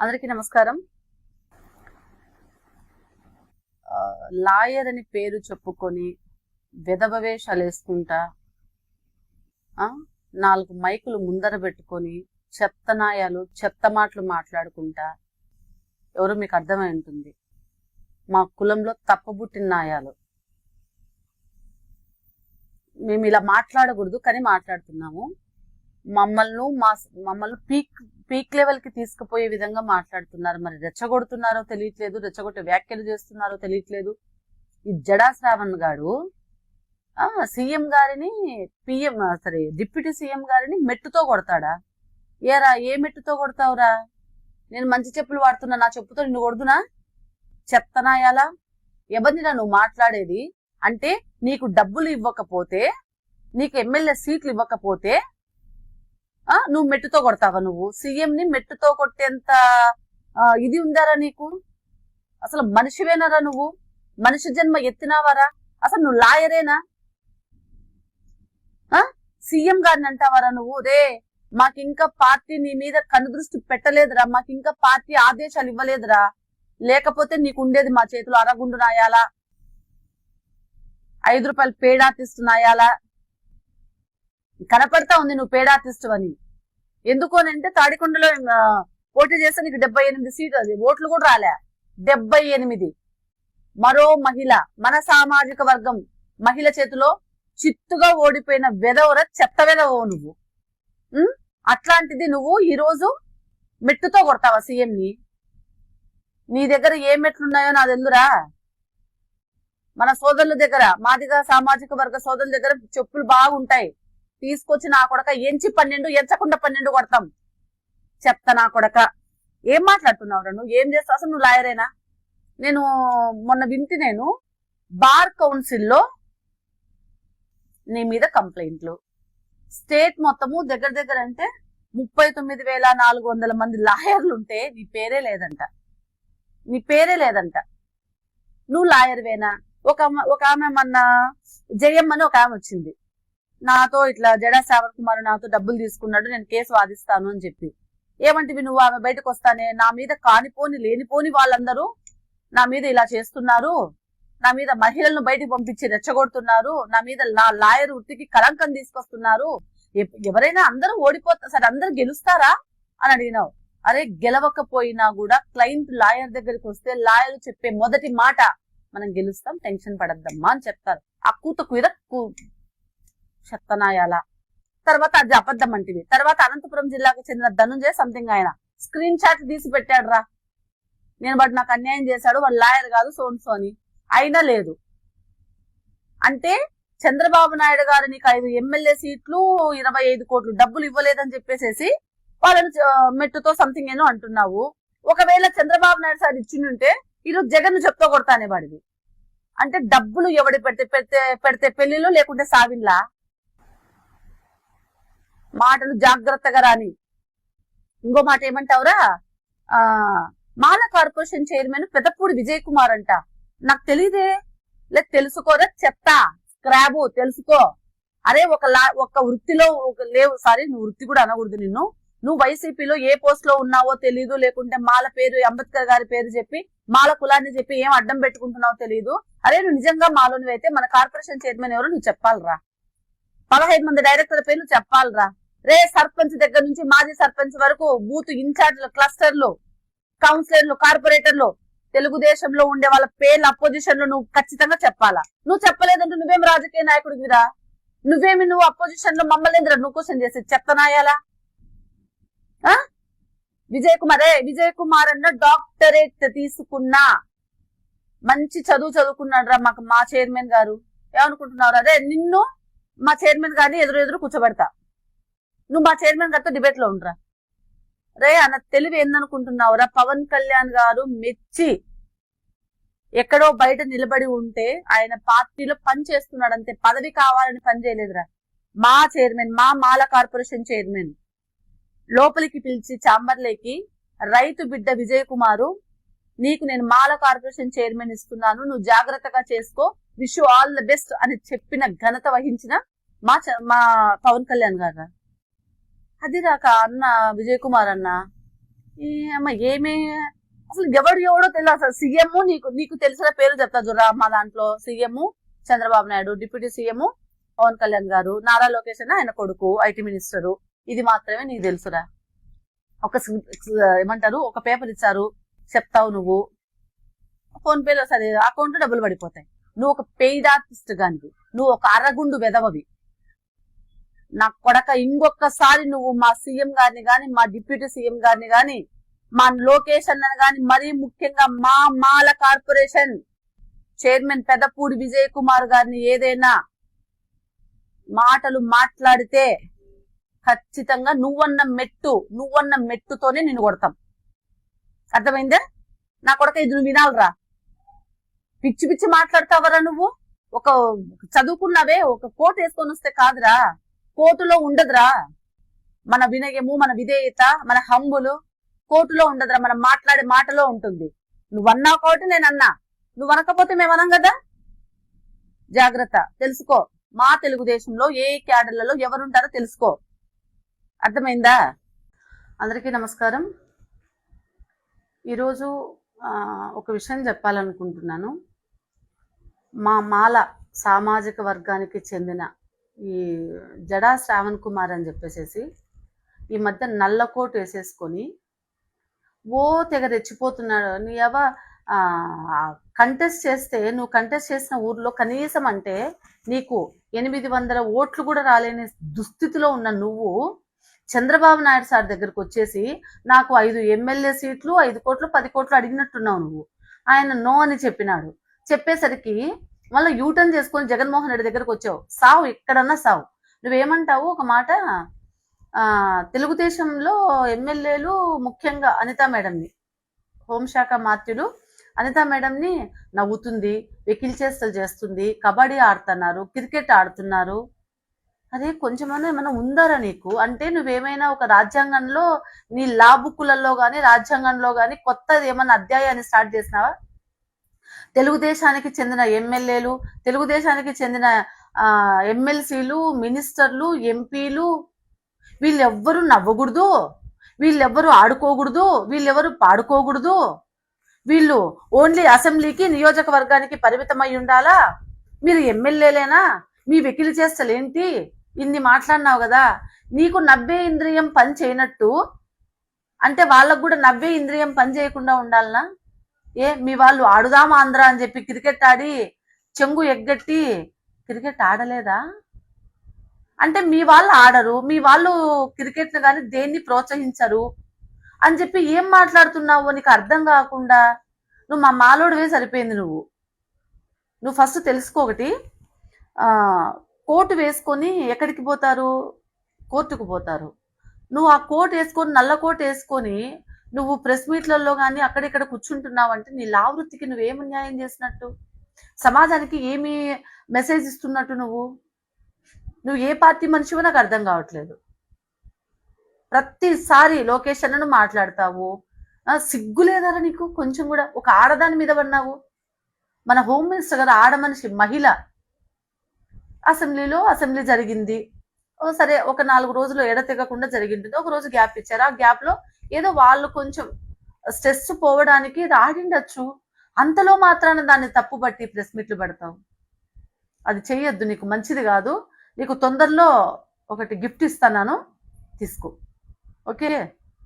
అందరికీ నమస్కారం. లాయర్ అని పేరు చెప్పుకొని వెధవవేషాలు వేసుకుంటా, నాలుగు మైకులు ముందర పెట్టుకొని చెత్తనాయాలు చెత్త మాటలు మాట్లాడుకుంటా, ఎవరు మీకు అర్థమై ఉంటుంది, మా కులంలో తప్పబుట్టిన నాయాలు. మేము ఇలా మాట్లాడకూడదు కానీ మాట్లాడుతున్నాము. మమ్మల్ని పీక్ లెవెల్ కి తీసుకుపోయే విధంగా మాట్లాడుతున్నారు. మరి రెచ్చగొడుతున్నారో తెలియట్లేదు, రెచ్చగొట్టే వ్యాఖ్యలు చేస్తున్నారో తెలియట్లేదు. ఈ జడా శ్రావణ్ గారు సీఎం గారిని డిప్యూటీ సీఎం గారిని మెట్టుతో కొడతాడా? ఏరా, ఏ మెట్టుతో కొడతావురా? నేను మంచి చెప్పులు వాడుతున్నా, నా చెప్పుతో నిన్ను కొడుతున్నా? చెత్తనాయాలా? ఎవరినిరా నువ్వు మాట్లాడేది? అంటే నీకు డబ్బులు ఇవ్వకపోతే, నీకు ఎమ్మెల్యే సీట్లు ఇవ్వకపోతే నువ్వు మెట్టుతో కొడతావా? నువ్వు సీఎం ని మెట్టుతో కొట్టేంత ఇది ఉందారా నీకు? అసలు మనిషివేనారా నువ్వు? మనిషి జన్మ ఎత్తినావారా? అసలు నువ్వు లాయరేనా? సీఎం గారిని అంటావారా నువ్వు? రే, మాకింకా పార్టీ నీ మీద కనుదృష్టి పెట్టలేదురా, మాకింకా పార్టీ ఆదేశాలు ఇవ్వలేదురా, లేకపోతే నీకు ఉండేది మా చేతిలో అరగుండు నాయాలా, 5 రూపాయలు పేడాతిస్తున్నాయాలా? కనపడతా ఉంది నువ్వు పేడాతిస్తు అని. ఎందుకు అంటే తాడికొండలో పోటీ చేస్తే నీకు 78 సీట్లు, ఓట్లు కూడా రాలే. 78. మరో మహిళ, మన సామాజిక వర్గం మహిళ చేతిలో చిత్తుగా ఓడిపోయిన వెదవర చెత్త వెదవో నువ్వు. అట్లాంటిది నువ్వు ఈ రోజు మెట్టుతో కొడతావా సీఎం ని? నీ దగ్గర ఏ మెట్లున్నాయో నాకు తెలుదురా. మన సోదరుల దగ్గర, మాదిగా సామాజిక వర్గ సోదరుల దగ్గర చెప్పులు బాగుంటాయి. తీసుకొచ్చి నా కొడక ఎంచి 12, ఎంచకుండా 12 కొడతాం. చెప్తా నా కొడక. ఏం మాట్లాడుతున్నావు నువ్వు? ఏం చేస్తావు అసలు? నువ్వు లాయరేనా? నేను మొన్న వింటి, నేను బార్ కౌన్సిల్లో నీ మీద కంప్లైంట్లు, స్టేట్ మొత్తము దగ్గర దగ్గర అంటే 39,400 మంది లాయర్లు ఉంటే నీ పేరే లేదంట. నీ పేరే లేదంట. నువ్వు లాయర్వేనా? ఒక ఆమె మొన్న జయమ్మ అని ఒక ఆమె వచ్చింది, నాతో ఇట్లా జడా శ్రావణ్ కుమార్ నాతో డబ్బులు తీసుకున్నాడు, నేను కేసు వాదిస్తాను అని చెప్పి. ఏమంటివి నువ్వు? ఆమె బయటకు వస్తానే నా మీద కానిపోని లేనిపోని వాళ్ళందరూ నా మీద ఇలా చేస్తున్నారు, నా మీద మహిళలను బయటకు పంపించి రెచ్చగొడుతున్నారు, నా మీద నా లాయర్ వృత్తికి కళంకం తీసుకొస్తున్నారు, ఎవరైనా అందరూ ఓడిపోతారు సరే, అందరూ గెలుస్తారా అని అడిగినావు. అరే, గెలవకపోయినా కూడా క్లయింట్ లాయర్ దగ్గరికి వస్తే లాయర్ చెప్పే మొదటి మాట, మనం గెలుస్తాం, టెన్షన్ పడద్దమ్మా అని చెప్తారు. ఆ కూతకు చెత్తనాయాల. తర్వాత అది అబద్ధం అంటివి. తర్వాత అనంతపురం జిల్లాకు చెందిన ధనుంజయ సంథింగ్ ఆయన స్క్రీన్ షాట్ తీసి పెట్టాడు రా, నేను వాడు నాకు అన్యాయం చేశాడు, వాడు లాయర్ కాదు సోన్సో అని. అయినా లేదు అంటే చంద్రబాబు నాయుడు గారు నీకు 5 ఎమ్మెల్యే సీట్లు 25 కోట్లు డబ్బులు ఇవ్వలేదని చెప్పేసేసి వాళ్ళని మెట్టుతో సంథింగ్ ఏనో అంటున్నావు. ఒకవేళ చంద్రబాబు నాయుడు సార్ ఇచ్చిండుంటే ఈరోజు జగన్ చెప్తా కొడతానే వాడిది. అంటే డబ్బులు ఎవడి పెడితే పెళ్లిలో లేకుంటే సావిన్లా? మాటలు జాగ్రత్తగా రాని. ఇంకో మాట ఏమంటావురా? మాల కార్పొరేషన్ చైర్మన్ పెదపూడి విజయ్ కుమార్ అంట. నాకు తెలీదే. లేదు, తెలుసుకోరా చెత్త స్క్రాబు, తెలుసుకో. అరే, ఒక వృత్తిలో లేవు. సారీ, నువ్వు వృత్తి కూడా అనకూడదు నిన్ను. నువ్వు వైసీపీలో ఏ పోస్ట్ లో ఉన్నావో తెలీదు, లేకుంటే మాల పేరు అంబేద్కర్ గారి పేరు చెప్పి మాల కులాన్ని చెప్పి ఏం అడ్డం పెట్టుకుంటున్నావో తెలీదు. అరే, నువ్వు నిజంగా మాలోనివి అయితే మన కార్పొరేషన్ చైర్మన్ ఎవరు నువ్వు చెప్పాలరా. 15 మంది డైరెక్టర్ల పేర్లు చెప్పాలరా. రే, సర్పంచ్ దగ్గర నుంచి మాజీ సర్పంచ్ వరకు, బూత్ ఇన్ఛార్జ్లు, క్లస్టర్లు, కౌన్సిలర్లు, కార్పొరేటర్లు, తెలుగుదేశంలో ఉండే వాళ్ళ పేర్లు అపోజిషన్ లో నువ్వు ఖచ్చితంగా చెప్పాలా. నువ్వు చెప్పలేదంటే నువ్వేం రాజకీయ నాయకుడివిరా? నువ్వు అపోజిషన్ లో మమ్మల్ని నువ్వు క్వశ్చన్ చేసి చెప్తనాయాలా? విజయ్ కుమార్ అన్న డాక్టరేట్ తీసుకున్నా, మంచి చదువుకున్నాడు రా. మా చైర్మన్ గారు ఏమనుకుంటున్నారు? అదే, నిన్ను మా చైర్మన్ గారిని ఎదురు కూర్చోబెడతా, నువ్వు మా చైర్మన్ గారితో డిబేట్ లో ఉండరా. రే, అన్న తెలివి ఏందనుకుంటున్నావురా? పవన్ కళ్యాణ్ గారు మెచ్చి ఎక్కడో బయట నిలబడి ఉంటే ఆయన పార్టీలో పని చేస్తున్నాడు అంతే, పదవి కావాలని పని చేయలేదురా. మా చైర్మన్, మా మాల కార్పొరేషన్ చైర్మన్ లోపలికి పిలిచి చాంబర్లేకి, రైతు బిడ్డ విజయ్ కుమారు, నీకు నేను మాల కార్పొరేషన్ చైర్మన్ ఇస్తున్నాను, నువ్వు జాగ్రత్తగా చేసుకో, wish you all the best అని చెప్పిన ఘనత వహించిన మా పవన్ కళ్యాణ్ గారు. అది రాక అన్న విజయ్ కుమార్ అన్న అమ్మ ఏమే అసలు ఎవడో తెలియదు. అసలు సీఎం నీకు నీకు తెలిసిన పేరు చెప్తా చూడరా. మా దాంట్లో CM Chandrababu Naidu, deputy CM Pawan Kalyan గారు, నారా లోకేష్ అని ఆయన కొడుకు ఐటీ మినిస్టరు. ఇది మాత్రమే నీకు తెలుసురా. ఒక ఏమంటారు, ఒక పేపర్ ఇచ్చారు చెప్తావు నువ్వు, ఫోన్ పేలో సరే అకౌంట్ డబ్బులు పడిపోతాయి. నువ్వు ఒక పెయిడ్ ఆర్టిస్ట్ గానివి, నువ్వు ఒక అరగుండు వెదవవి. నా కొడక ఇంకొకసారి నువ్వు మా సీఎం గారిని గాని, మా డిప్యూటీ సీఎం గారిని గాని, మా లోకేష్ అన్నని గాని, మరీ ముఖ్యంగా మా మాల కార్పొరేషన్ చైర్మన్ పెద్దపూడి విజయ్ కుమార్ గారిని ఏదైనా మాటలు మాట్లాడితే ఖచ్చితంగా నువ్వన్న మెట్టుతోనే నిన్ను కొడతాం. అర్థమైందా? నా కొడక ఇది నువ్వు వినాలరా. పిచ్చి పిచ్చి మాట్లాడతావరా నువ్వు. ఒక చదువుకున్నావే, ఒక కోట్ వేసుకొని వస్తే కాదురా, కోర్టులో ఉండదురా మన వినయము, మన విధేయత, మన హంబులు. కోర్టులో ఉండదురా, మనం మాట్లాడే మాటలో ఉంటుంది. నువ్వన్నా కాబట్టి నేను అన్నా, నువ్వు అనకపోతే మేమనం కదా. జాగ్రత్త, తెలుసుకో. మా తెలుగుదేశంలో ఏ క్యాడర్లలో ఎవరుంటారో తెలుసుకో. అర్థమైందా? అందరికీ నమస్కారం. ఈరోజు ఒక విషయం చెప్పాలనుకుంటున్నాను. మా మాల సామాజిక వర్గానికి చెందిన ఈ జడా శ్రావణ్ కుమార్ అని చెప్పేసి ఈ మధ్య నల్లకోటు వేసేసుకొని తెగ రెచ్చిపోతున్నాడు. నీ అవ కంటెస్ట్ చేస్తే, నువ్వు కంటెస్ట్ చేసిన ఊర్లో కనీసం అంటే నీకు 800 ఓట్లు కూడా రాలేని దుస్థితిలో ఉన్న నువ్వు చంద్రబాబు నాయుడు సార్ దగ్గరకు వచ్చేసి నాకు 5 ఎమ్మెల్యే సీట్లు, 5 కోట్లు 10 కోట్లు అడిగినట్టున్నావు నువ్వు. ఆయన నో అని చెప్పినాడు. చెప్పేసరికి మళ్ళీ యూటర్న్ చేసుకొని జగన్మోహన్ రెడ్డి దగ్గరకు వచ్చావు. సావు, ఎక్కడన్నా సావు. నువ్వేమంటావు ఒక మాట, తెలుగుదేశంలో ఎమ్మెల్యేలు ముఖ్యంగా అనితా మేడంని, హోంశాఖ మాత్యులు అనితా మేడంని నవ్వుతుంది, వెకిల్ చేష్టలు చేస్తుంది, కబడ్డీ ఆడుతున్నారు, క్రికెట్ ఆడుతున్నారు. అదే కొంచెమైనా ఏమైనా ఉందారా నీకు? అంటే నువ్వేమైనా ఒక రాజ్యాంగంలో నీ లా బుక్కులలో కానీ రాజ్యాంగంలో కానీ కొత్తది ఏమైనా అధ్యాయాన్ని స్టార్ట్ చేసినావా? తెలుగుదేశానికి చెందిన ఎమ్మెల్యేలు, తెలుగుదేశానికి చెందిన ఎమ్మెల్సీలు, మినిస్టర్లు, ఎంపీలు వీళ్ళెవ్వరూ నవ్వకూడదు, వీళ్ళెవ్వరూ ఆడుకోకూడదు, వీళ్ళెవరు పాడుకోకూడదు, వీళ్ళు ఓన్లీ అసెంబ్లీకి నియోజకవర్గానికి పరిమితమై ఉండాలా? మీరు ఎమ్మెల్యేలేనా? మీ వెకిలి చేస్తలేంటి? ఇన్ని మాట్లాడినావు కదా. నీకు 90 ఇంద్రియం పని చేయనట్టు అంటే వాళ్ళకు కూడా 90 ఇంద్రియం పని చేయకుండా ఉండాలనా? మీ వాళ్ళు ఆడుదాం ఆంధ్ర అని చెప్పి క్రికెట్ ఆడి చెంగు ఎగ్గట్టి క్రికెట్ ఆడలేదా? అంటే మీ వాళ్ళు ఆడరు, మీ వాళ్ళు క్రికెట్ను కానీ దేన్ని ప్రోత్సహించరు అని చెప్పి ఏం మాట్లాడుతున్నావు? నీకు అర్థం కాకుండా నువ్వు మా మాలోడివే సరిపోయింది. నువ్వు ఫస్ట్ తెలుసుకో. ఒకటి, కోటు వేసుకొని ఎక్కడికి పోతారు? కోర్టుకు పోతారు. నువ్వు ఆ కోట్ వేసుకొని, నల్ల కోట్ వేసుకొని నువ్వు ప్రెస్ మీట్లలో కానీ అక్కడిక్కడ కూర్చుంటున్నావంటే నీ లావృత్తికి నువ్వేం అన్యాయం చేసినట్టు? సమాజానికి ఏమి మెసేజ్ ఇస్తున్నట్టు? నువ్వు ఏ పార్టీ మనిషివో నాకు అర్థం కావట్లేదు. ప్రతిసారి లోకేష్ అన్నను మాట్లాడతావు. సిగ్గు లేదారా నీకు కొంచెం కూడా? ఒక ఆడదాని మీద పడినావు. మన హోమ్ మినిస్టర్ గారు ఆడ మనిషి, మహిళ. అసెంబ్లీ జరిగింది, సరే ఒక 4 రోజులు ఎడతెగకుండా జరిగింటుంది. ఒక రోజు గ్యాప్ ఇచ్చారు. ఆ గ్యాప్ లో ఏదో వాళ్ళు కొంచెం స్ట్రెస్ పోవడానికి ఆడిండొచ్చు. అంతలో మాత్రాన దాన్ని తప్పు పట్టి ప్రెస్ మీట్లు పెడతావు. అది చెయ్యొద్దు, నీకు మంచిది కాదు. నీకు తొందరలో ఒకటి గిఫ్ట్ ఇస్తాను, తీసుకో. ఓకే.